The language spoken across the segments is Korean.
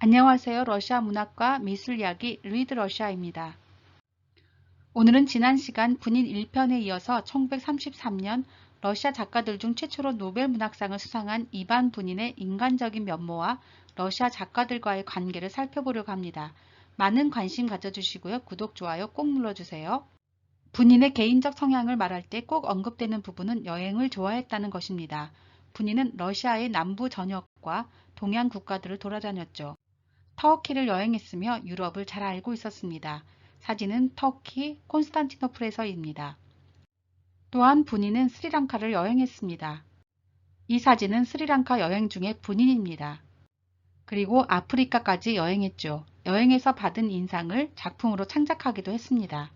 안녕하세요. 러시아 문학과 미술 이야기 리드 러시아입니다. 오늘은 지난 시간 분인 1편에 이어서 1933년 러시아 작가들 중 최초로 노벨 문학상을 수상한 이반 분인의 인간적인 면모와 러시아 작가들과의 관계를 살펴보려고 합니다. 많은 관심 가져주시고요. 구독, 좋아요 꼭 눌러주세요. 분인의 개인적 성향을 말할 때 꼭 언급되는 부분은 여행을 좋아했다는 것입니다. 분인은 러시아의 남부 전역과 동양 국가들을 돌아다녔죠. 터키를 여행했으며 유럽을 잘 알고 있었습니다. 사진은 터키 콘스탄티노플에서입니다. 또한 분인은 스리랑카를 여행했습니다. 이 사진은 스리랑카 여행 중의 분인입니다. 그리고 아프리카까지 여행했죠. 여행에서 받은 인상을 작품으로 창작하기도 했습니다.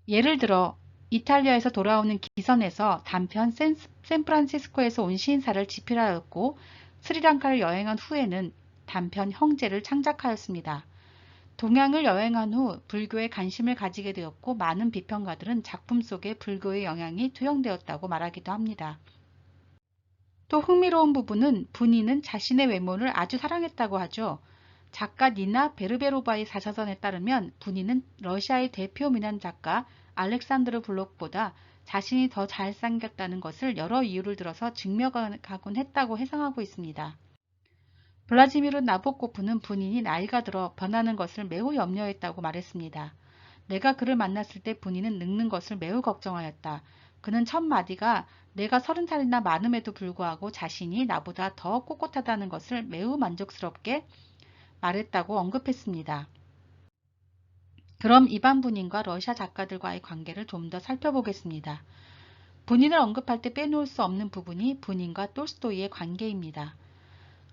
예를 들어 이탈리아에서 돌아오는 기선에서 단편 샌프란시스코에서 온 시인사를 집필하였고 스리랑카를 여행한 후에는 단편 형제를 창작하였습니다. 동양을 여행한 후 불교에 관심을 가지게 되었고 많은 비평가들은 작품 속에 불교의 영향이 투영되었다고 말하기도 합니다. 또 흥미로운 부분은 분인은 자신의 외모를 아주 사랑했다고 하죠. 작가 니나 베르베로바의 사사전에 따르면 분인은 러시아의 대표 미남 작가 알렉산드르 블록보다 자신이 더 잘생겼다는 것을 여러 이유를 들어서 증명하곤 했다고 해석하고 있습니다. 블라지미르 나보코프는 분인이 나이가 들어 변하는 것을 매우 염려했다고 말했습니다. 내가 그를 만났을 때 분인은 늙는 것을 매우 걱정하였다. 그는 첫 마디가 내가 30살이나 많음에도 불구하고 자신이 나보다 더 꼿꼿하다는 것을 매우 만족스럽게 말했다고 언급했습니다. 그럼 이반 분인과 러시아 작가들과의 관계를 좀 더 살펴보겠습니다. 분인을 언급할 때 빼놓을 수 없는 부분이 분인과 톨스토이의 관계입니다.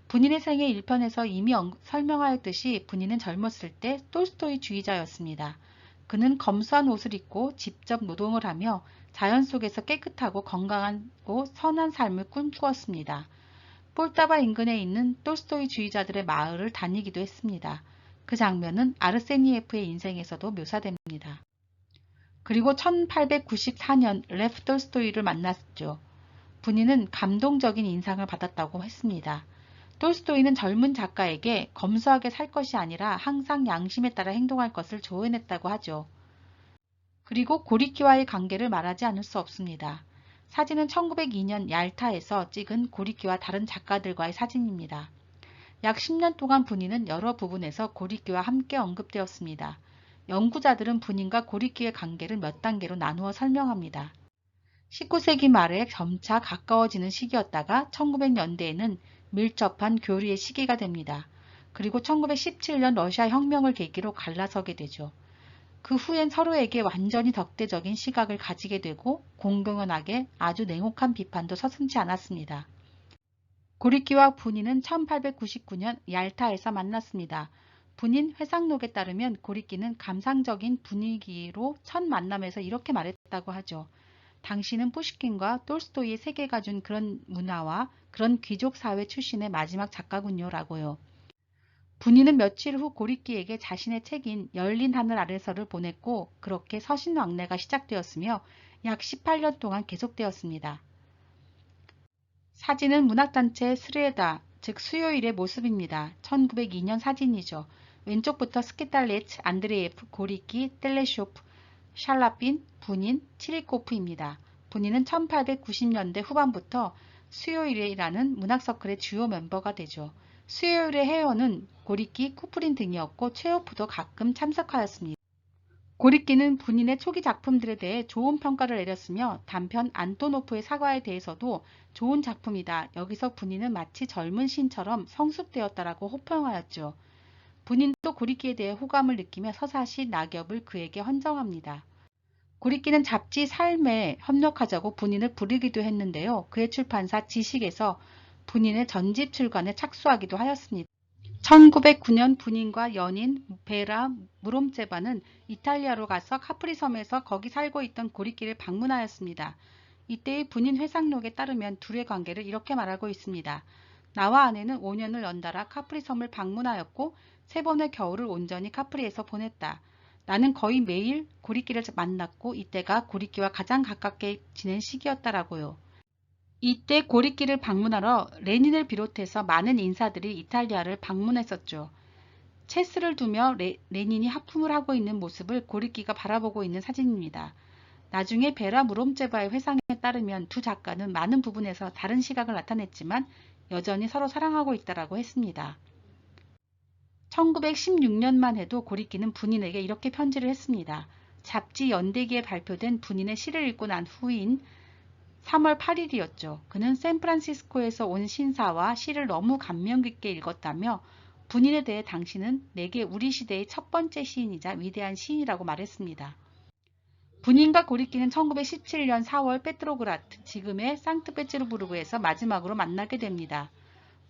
분인의 생애 1편에서 이미 설명하였듯이 분인은 젊었을 때 톨스토이 주의자였습니다. 그는 검소한 옷을 입고 직접 노동을 하며 자연 속에서 깨끗하고 건강하고 선한 삶을 꿈꾸었습니다. 폴타바 인근에 있는 톨스토이 주의자들의 마을을 다니기도 했습니다. 그 장면은 아르세니예프의 인생에서도 묘사됩니다. 그리고 1894년 레프 톨스토이를 만났죠. 분인은 감동적인 인상을 받았다고 했습니다. 톨스토이는 젊은 작가에게 검소하게 살 것이 아니라 항상 양심에 따라 행동할 것을 조언했다고 하죠. 그리고 고리키와의 관계를 말하지 않을 수 없습니다. 사진은 1902년 얄타에서 찍은 고리키와 다른 작가들과의 사진입니다. 약 10년 동안 분인은 여러 부분에서 고리키와 함께 언급되었습니다. 연구자들은 분인과 고리키의 관계를 몇 단계로 나누어 설명합니다. 19세기 말에 점차 가까워지는 시기였다가 1900년대에는 밀접한 교류의 시기가 됩니다. 그리고 1917년 러시아 혁명을 계기로 갈라서게 되죠. 그 후엔 서로에게 완전히 적대적인 시각을 가지게 되고 공공연하게 아주 냉혹한 비판도 서슴지 않았습니다. 고리키와 분인은 1899년 얄타에서 만났습니다. 분인 회상록에 따르면 고리키는 감상적인 분위기로 첫 만남에서 이렇게 말했다고 하죠. 당신은 푸시킨과 톨스토이의 세계가 준 그런 문화와 그런 귀족 사회 출신의 마지막 작가군요. 라고요. 분인은 며칠 후 고리키에게 자신의 책인 열린 하늘 아래서를 보냈고 그렇게 서신왕래가 시작되었으며 약 18년 동안 계속되었습니다. 사진은 문학단체 스레다, 즉 수요일의 모습입니다. 1902년 사진이죠. 왼쪽부터 스키탈레츠, 안드레예프, 고리키, 텔레쇼프, 샬라핀, 분인, 치리코프입니다. 분인은 1890년대 후반부터 수요일이라는 문학서클의 주요 멤버가 되죠. 수요일의 회원은 고리키, 쿠프린 등이었고 최호프도 가끔 참석하였습니다. 고리키는 분인의 초기 작품들에 대해 좋은 평가를 내렸으며 단편 안토노프의 사과에 대해서도 좋은 작품이다. 여기서 분인은 마치 젊은 신처럼 성숙되었다라고 호평하였죠. 분인도 고리키에 대해 호감을 느끼며 서사시 낙엽을 그에게 헌정합니다. 고리키는 잡지 삶에 협력하자고 분인을 부르기도 했는데요. 그의 출판사 지식에서 분인의 전집 출간에 착수하기도 하였습니다. 1909년 분인과 연인 베라 무롬제바는 이탈리아로 가서 카프리 섬에서 거기 살고 있던 고리키를 방문하였습니다. 이때의 분인 회상록에 따르면 둘의 관계를 이렇게 말하고 있습니다. 나와 아내는 5년을 연달아 카프리 섬을 방문하였고 3번의 겨울을 온전히 카프리에서 보냈다. 나는 거의 매일 고리키를 만났고 이때가 고리키와 가장 가깝게 지낸 시기였다라고요. 이때 고리키를 방문하러 레닌을 비롯해서 많은 인사들이 이탈리아를 방문했었죠. 체스를 두며 레닌이 하품을 하고 있는 모습을 고리끼가 바라보고 있는 사진입니다. 나중에 베라 무롬제바의 회상에 따르면 두 작가는 많은 부분에서 다른 시각을 나타냈지만 여전히 서로 사랑하고 있다라고 했습니다. 1916년만 해도 고리끼는 분인에게 이렇게 편지를 했습니다. 잡지 연대기에 발표된 분인의 시를 읽고 난 후인 3월 8일이었죠. 그는 샌프란시스코에서 온 신사와 시를 너무 감명 깊게 읽었다며 분인에 대해 당신은 내게 우리 시대의 첫 번째 시인이자 위대한 시인이라고 말했습니다. 분인과 고리끼는 1917년 4월 페트로그라드, 지금의 상트페테르부르크에서 마지막으로 만나게 됩니다.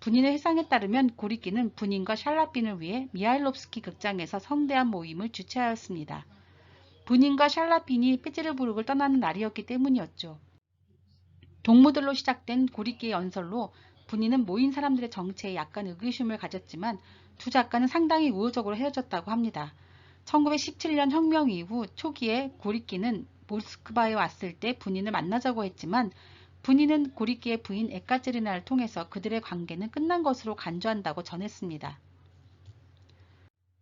분인의 회상에 따르면 고리끼는 분인과 샬라핀을 위해 미하일롭스키 극장에서 성대한 모임을 주최하였습니다. 분인과 샬라핀이 페테르부르크를 떠나는 날이었기 때문이었죠. 동무들로 시작된 고리끼의 연설로 분인은 모인 사람들의 정체에 약간 의구심을 가졌지만 두 작가는 상당히 우호적으로 헤어졌다고 합니다. 1917년 혁명 이후 초기에 고리끼는 모스크바에 왔을 때 분인을 만나자고 했지만 분인은 고리끼의 부인 에카제리나를 통해서 그들의 관계는 끝난 것으로 간주한다고 전했습니다.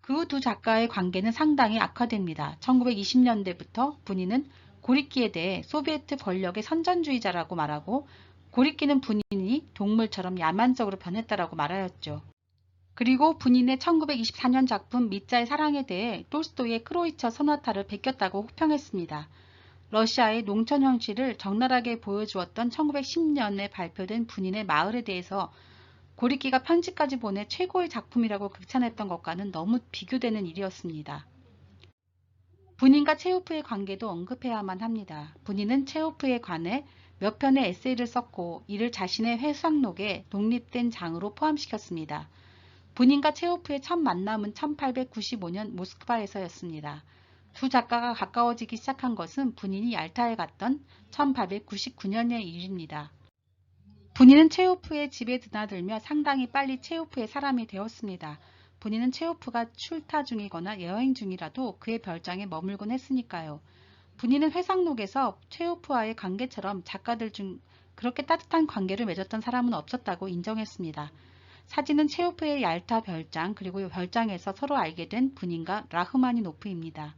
그 후 두 작가의 관계는 상당히 악화됩니다. 1920년대부터 분인은 고리끼에 대해 소비에트 권력의 선전주의자라고 말하고 고리끼는 분인이 동물처럼 야만적으로 변했다라고 말하였죠. 그리고 분인의 1924년 작품 미자의 사랑에 대해 톨스토이의 크로이처 소나타를 베꼈다고 혹평했습니다. 러시아의 농촌 현실을 적나라하게 보여주었던 1910년에 발표된 분인의 마을에 대해서 고리끼가 편지까지 보내 최고의 작품이라고 극찬했던 것과는 너무 비교되는 일이었습니다. 분인과 체호프의 관계도 언급해야만 합니다. 분인은 체호프에 관해 몇 편의 에세이를 썼고 이를 자신의 회상록에 독립된 장으로 포함시켰습니다. 분인과 체호프의 첫 만남은 1895년 모스크바에서였습니다. 두 작가가 가까워지기 시작한 것은 분인이 얄타에 갔던 1899년의 일입니다. 분인은 체호프의 집에 드나들며 상당히 빨리 체호프의 사람이 되었습니다. 분인은 체호프가 출타 중이거나 여행 중이라도 그의 별장에 머물곤 했으니까요. 분인은 회상록에서 체호프와의 관계처럼 작가들 중 그렇게 따뜻한 관계를 맺었던 사람은 없었다고 인정했습니다. 사진은 체호프의 얄타 별장 그리고 별장에서 서로 알게 된 분인과 라흐마니노프입니다.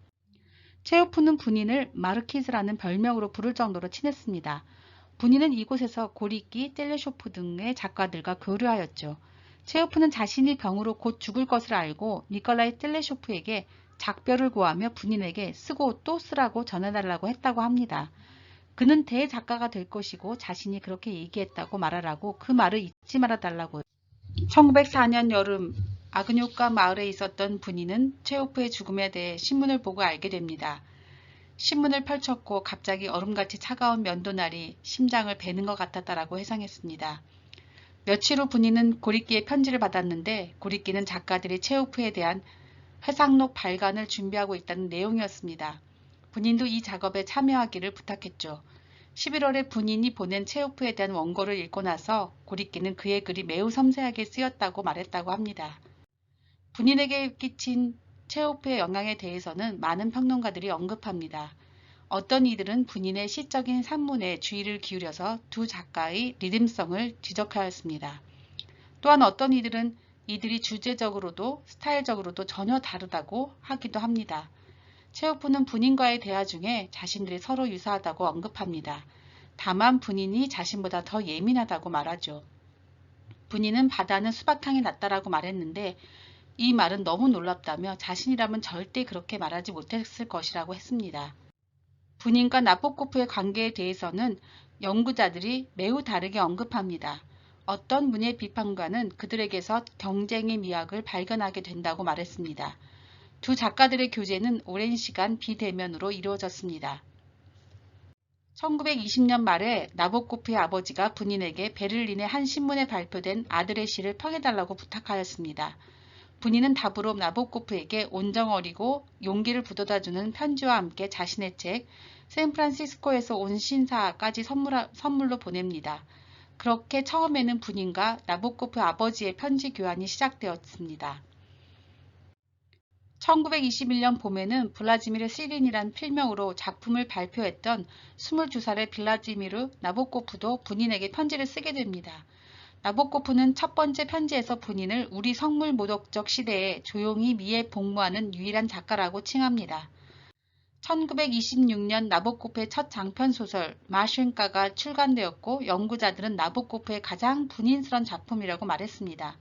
체호프는 분인을 마르키즈라는 별명으로 부를 정도로 친했습니다. 분인은 이곳에서 고리끼, 텔레쇼프 등의 작가들과 교류하였죠. 체호프는 자신이 병으로 곧 죽을 것을 알고 니콜라이 텔레쇼프에게 작별을 구하며 분인에게 쓰고 또 쓰라고 전해달라고 했다고 합니다. 그는 대작가가 될 것이고 자신이 그렇게 얘기했다고 말하라고 그 말을 잊지 말아달라고. 1904년 여름 아그뇨카 마을에 있었던 분인은 체호프의 죽음에 대해 신문을 보고 알게 됩니다. 신문을 펼쳤고 갑자기 얼음같이 차가운 면도날이 심장을 베는 것 같았다라고 회상했습니다. 며칠 후 분인은 고리끼의 편지를 받았는데 고리끼는 작가들이 체호프에 대한 회상록 발간을 준비하고 있다는 내용이었습니다. 분인도 이 작업에 참여하기를 부탁했죠. 11월에 분인이 보낸 체호프에 대한 원고를 읽고 나서 고리끼는 그의 글이 매우 섬세하게 쓰였다고 말했다고 합니다. 분인에게 끼친 체호프의 영향에 대해서는 많은 평론가들이 언급합니다. 어떤 이들은 분인의 시적인 산문에 주의를 기울여서 두 작가의 리듬성을 지적하였습니다. 또한 어떤 이들은 이들이 주제적으로도 스타일적으로도 전혀 다르다고 하기도 합니다. 체호프는 분인과의 대화 중에 자신들이 서로 유사하다고 언급합니다. 다만 분인이 자신보다 더 예민하다고 말하죠. 분인은 바다는 수박향이 났다라고 말했는데 이 말은 너무 놀랍다며 자신이라면 절대 그렇게 말하지 못했을 것이라고 했습니다. 분인과 나보코프의 관계에 대해서는 연구자들이 매우 다르게 언급합니다. 어떤 문예 비판가는 그들에게서 경쟁의 미학을 발견하게 된다고 말했습니다. 두 작가들의 교제는 오랜 시간 비대면으로 이루어졌습니다. 1920년 말에 나보코프의 아버지가 분인에게 베를린의 한 신문에 발표된 아들의 시를 평해달라고 부탁하였습니다. 분인은 답으로 나보코프에게 온정어리고 용기를 북돋아주는 편지와 함께 자신의 책 샌프란시스코에서 온 신사까지 선물로 보냅니다. 그렇게 처음에는 분인과 나보코프 아버지의 편지 교환이 시작되었습니다. 1921년 봄에는 블라지미르 시린이란 필명으로 작품을 발표했던 22살의 블라지미르 나보코프도 분인에게 편지를 쓰게 됩니다. 나보코프는 첫 번째 편지에서 본인을 우리 성물 모독적 시대에 조용히 미에 복무하는 유일한 작가라고 칭합니다. 1926년 나보코프의 첫 장편소설 마쉔카가 출간되었고 연구자들은 나보코프의 가장 분인스러운 작품이라고 말했습니다.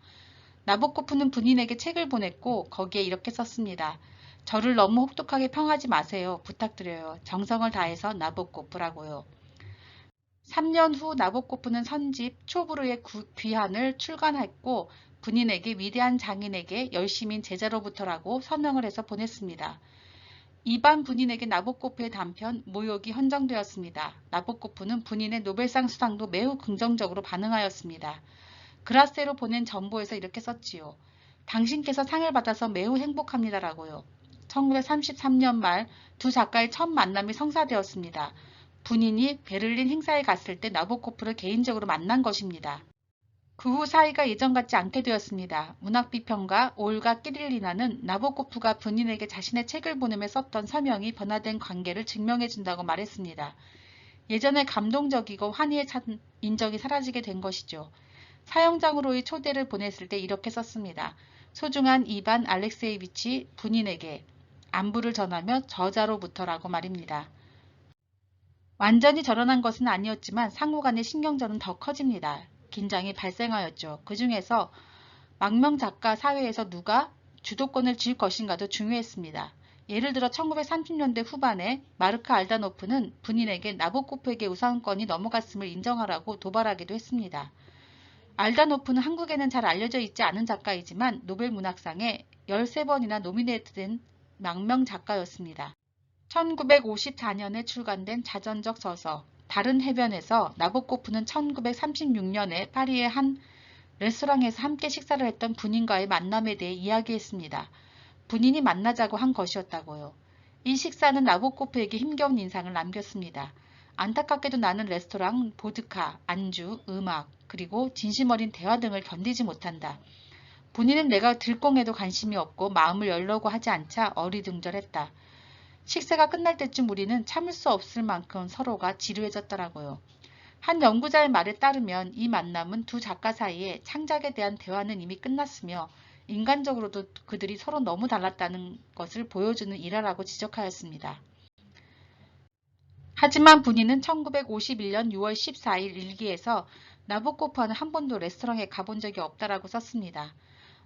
나보코프는 부인에게 책을 보냈고 거기에 이렇게 썼습니다. 저를 너무 혹독하게 평하지 마세요. 부탁드려요. 정성을 다해서 나보코프라고요. 3년 후 나보코프는 선집 초브르의 귀환을 출간했고 부인에게 위대한 장인에게 열심인 제자로부터라고 서명을 해서 보냈습니다. 이반 부인에게 나보코프의 단편 모욕이 헌정되었습니다. 나보코프는 부인의 노벨상 수상도 매우 긍정적으로 반응하였습니다. 그라세로 보낸 전보에서 이렇게 썼지요. 당신께서 상을 받아서 매우 행복합니다라고요. 1933년 말 두 작가의 첫 만남이 성사되었습니다. 부인이 베를린 행사에 갔을 때 나보코프를 개인적으로 만난 것입니다. 그 후 사이가 예전 같지 않게 되었습니다. 문학비평가 올가 끼릴리나는 나보코프가 부인에게 자신의 책을 보내며 썼던 서명이 변화된 관계를 증명해준다고 말했습니다. 예전에 감동적이고 환희에 찬 인정이 사라지게 된 것이죠. 사형장으로의 초대를 보냈을 때 이렇게 썼습니다. 소중한 이반 알렉세이비치 부인에게 안부를 전하며 저자로부터라고 말입니다. 완전히 절연한 것은 아니었지만 상호간의 신경전은 더 커집니다. 긴장이 발생하였죠. 그 중에서 망명 작가 사회에서 누가 주도권을 쥘 것인가도 중요했습니다. 예를 들어 1930년대 후반에 마르크 알다노프는 부인에게 나보코프에게 우선권이 넘어갔음을 인정하라고 도발하기도 했습니다. 알다노프는 한국에는 잘 알려져 있지 않은 작가이지만 노벨 문학상에 13번이나 노미네이트된 망명 작가였습니다. 1954년에 출간된 자전적 저서 다른 해변에서 나보코프는 1936년에 파리의 한 레스토랑에서 함께 식사를 했던 부인과의 만남에 대해 이야기했습니다. 부인이 만나자고 한 것이었다고요. 이 식사는 나보코프에게 힘겨운 인상을 남겼습니다. 안타깝게도 나는 레스토랑, 보드카, 안주, 음악, 그리고 진심 어린 대화 등을 견디지 못한다. 부인은 내가 들공에도 관심이 없고 마음을 열려고 하지 않자 어리둥절했다. 식사가 끝날 때쯤 우리는 참을 수 없을 만큼 서로가 지루해졌더라고요. 한 연구자의 말에 따르면 이 만남은 두 작가 사이에 창작에 대한 대화는 이미 끝났으며 인간적으로도 그들이 서로 너무 달랐다는 것을 보여주는 일화라고 지적하였습니다. 하지만 부인은 1951년 6월 14일 일기에서 나보코프와는 한 번도 레스토랑에 가본 적이 없다라고 썼습니다.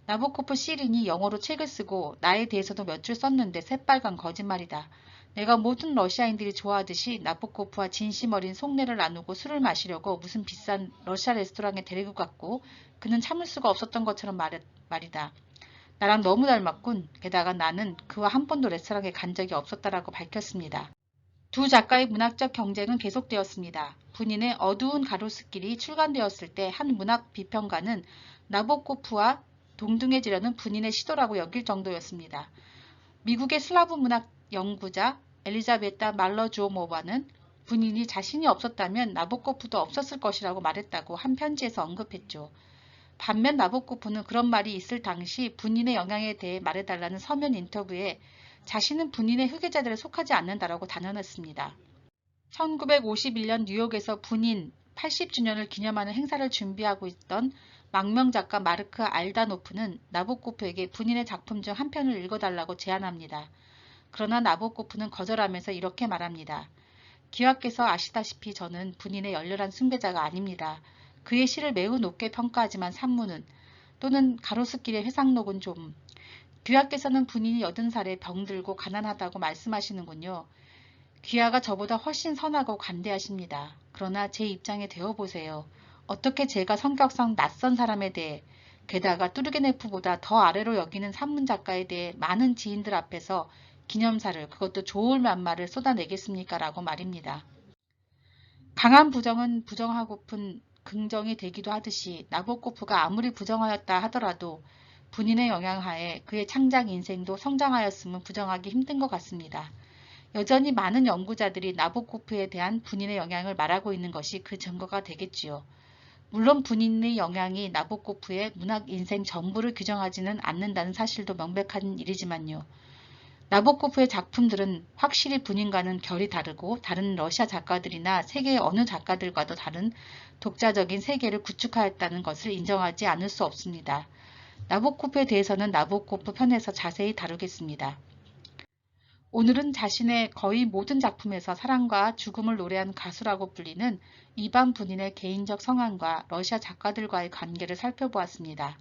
나보코프 시린이 영어로 책을 쓰고 나에 대해서도 몇 줄 썼는데 새빨간 거짓말이다. 내가 모든 러시아인들이 좋아하듯이 나보코프와 진심 어린 속내를 나누고 술을 마시려고 무슨 비싼 러시아 레스토랑에 데리고 갔고 그는 참을 수가 없었던 것처럼 말이다. 나랑 너무 닮았군. 게다가 나는 그와 한 번도 레스토랑에 간 적이 없었다라고 밝혔습니다. 두 작가의 문학적 경쟁은 계속되었습니다. 부인의 어두운 가로수길이 출간되었을 때 한 문학 비평가는 나보코프와 동등해지려는 부인의 시도라고 여길 정도였습니다. 미국의 슬라브 문학 연구자 엘리자베타 말러주오모바는 부인이 자신이 없었다면 나보코프도 없었을 것이라고 말했다고 한 편지에서 언급했죠. 반면 나보코프는 그런 말이 있을 당시 부인의 영향에 대해 말해달라는 서면 인터뷰에 자신은 부인의 후계자들에 속하지 않는다라고 단언했습니다. 1951년 뉴욕에서 부인 80주년을 기념하는 행사를 준비하고 있던 망명작가 마르크 알다노프는 나보코프에게 부인의 작품 중 한 편을 읽어달라고 제안합니다. 그러나 나보코프는 거절하면서 이렇게 말합니다. 기와께서 아시다시피 저는 부인의 열렬한 숭배자가 아닙니다. 그의 시를 매우 높게 평가하지만 산문은 또는 가로수길의 회상록은 좀 귀하께서는 부인이 80살에 병들고 가난하다고 말씀하시는군요. 귀하가 저보다 훨씬 선하고 관대하십니다. 그러나 제 입장에 대어보세요. 어떻게 제가 성격상 낯선 사람에 대해 게다가 뚜르게네프보다 더 아래로 여기는 산문작가에 대해 많은 지인들 앞에서 기념사를 그것도 좋을 만말을 쏟아내겠습니까? 라고 말입니다. 강한 부정은 부정하고픈 긍정이 되기도 하듯이 나보코프가 아무리 부정하였다 하더라도 부인의 영향하에 그의 창작 인생도 성장하였음은 부정하기 힘든 것 같습니다. 여전히 많은 연구자들이 나보코프에 대한 부인의 영향을 말하고 있는 것이 그 증거가 되겠지요. 물론 부인의 영향이 나보코프의 문학 인생 전부를 규정하지는 않는다는 사실도 명백한 일이지만요. 나보코프의 작품들은 확실히 본인과는 결이 다르고 다른 러시아 작가들이나 세계의 어느 작가들과도 다른 독자적인 세계를 구축하였다는 것을 인정하지 않을 수 없습니다. 나보코프에 대해서는 나보코프 편에서 자세히 다루겠습니다. 오늘은 자신의 거의 모든 작품에서 사랑과 죽음을 노래한 가수라고 불리는 이반 분인의 개인적 성향과 러시아 작가들과의 관계를 살펴보았습니다.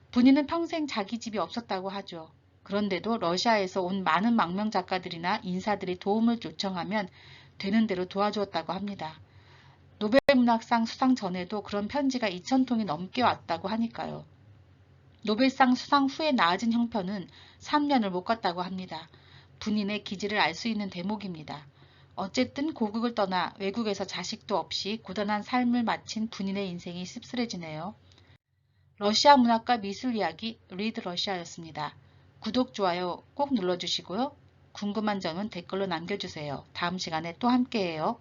분인은 평생 자기 집이 없었다고 하죠. 그런데도 러시아에서 온 많은 망명 작가들이나 인사들이 도움을 요청하면 되는 대로 도와주었다고 합니다. 노벨문학상 수상 전에도 그런 편지가 2,000통이 넘게 왔다고 하니까요. 노벨상 수상 후에 나아진 형편은 3년을 못 갔다고 합니다. 분인의 기질을 알 수 있는 대목입니다. 어쨌든 고국을 떠나 외국에서 자식도 없이 고단한 삶을 마친 분인의 인생이 씁쓸해지네요. 러시아 문학과 미술 이야기 리드 러시아였습니다. 구독, 좋아요 꼭 눌러주시고요. 궁금한 점은 댓글로 남겨주세요. 다음 시간에 또 함께해요.